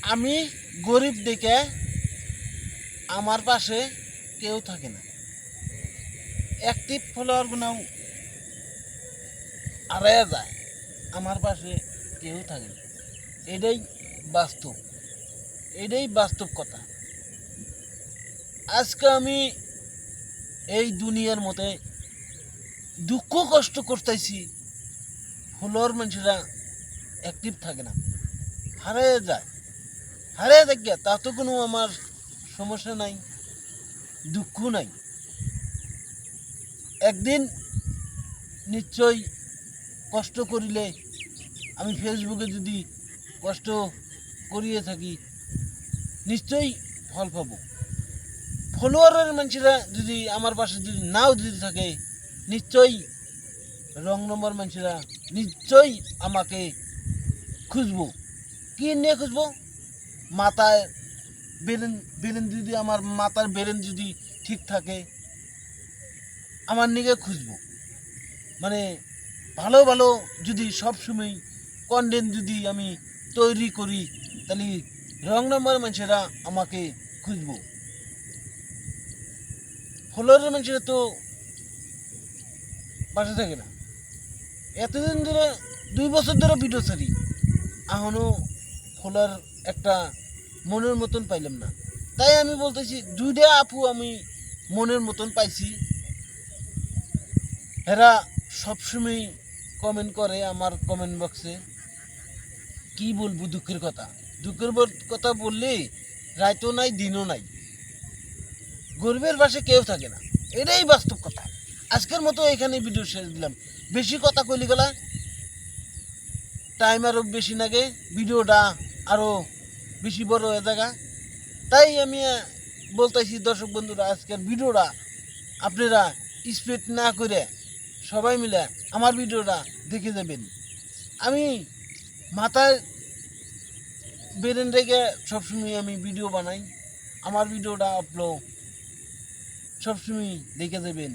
আমি গরিব দেখে আমার পাশে কেউ থাকে না। অ্যাক্টিভ ফলোয়ারগুলোও আড়াইয়া যায়, আমার পাশে কেউ থাকে না। এটাই বাস্তব, এটাই বাস্তব কথা। আজকে আমি এই দুনিয়ার মধ্যে দুঃখ কষ্ট করতেছি, ফলোয়ার মানুষেরা অ্যাক্টিভ থাকে না, হারিয়ে যায়। হারিয়ে থাকে তাতে কোনো আমার সমস্যা নাই, দুঃখ নাই। একদিন নিশ্চয় কষ্ট করিলে, আমি ফেসবুকে যদি কষ্ট করিয়ে থাকি নিশ্চয়ই ফল পাবো। ফলোয়ারের মানুষেরা যদি আমার পাশে যদি নাও যদি থাকে, নিশ্চয়ই রং নম্বর মানুষেরা নিশ্চয়ই আমাকে খুঁজবো। কি নিয়ে খুঁজবো? মাথায় বেরেন বেরেন যদি আমার মাথার বেরেন যদি ঠিক থাকে, আমার নিকে খুঁজবো। মানে ভালো ভালো যদি সবসময় কন্টেন্ট যদি আমি তৈরি করি, তাহলে রং নম্বর মানুষেরা আমাকে খুঁজবো। ফলোয়ারের মানুষেরা তো বাসা থাকে না। এতদিন ধরে 2 বছর ধরে ভিডিও ছাড়ি, এখনও ফলোয়ার একটা মনের মতন পাইলাম না। তাই আমি বলতেছি, 2টা আপু আমি মনের মতন পাইছি। এরা সবসময় কমেন্ট করে আমার কমেন্ট বক্সে। কি বলবো দুঃখের কথা, দুঃখের কথা বললে রাতও নাই দিনও নাই। গরিবের পাশে কেউ থাকে না, এটাই বাস্তব কথা। আজকের মতো এখানে ভিডিও শেষ দিলাম। বেশি কথা কইলি গেলা, টাইম আরও বেশি লাগে, ভিডিওটা আরও বেশি বড় হয়ে জায়গা। তাই আমি বলতেছি দর্শক বন্ধুরা, আজকের ভিডিওটা আপনারা স্পিড না করে সবাই মিলে আমার ভিডিওটা দেখে যাবেন। আমি মাথায় বেরেন রেখে সবসময় আমি ভিডিও বানাই। আমার ভিডিওটা আপলোড সবসময় দেখে যাবেন।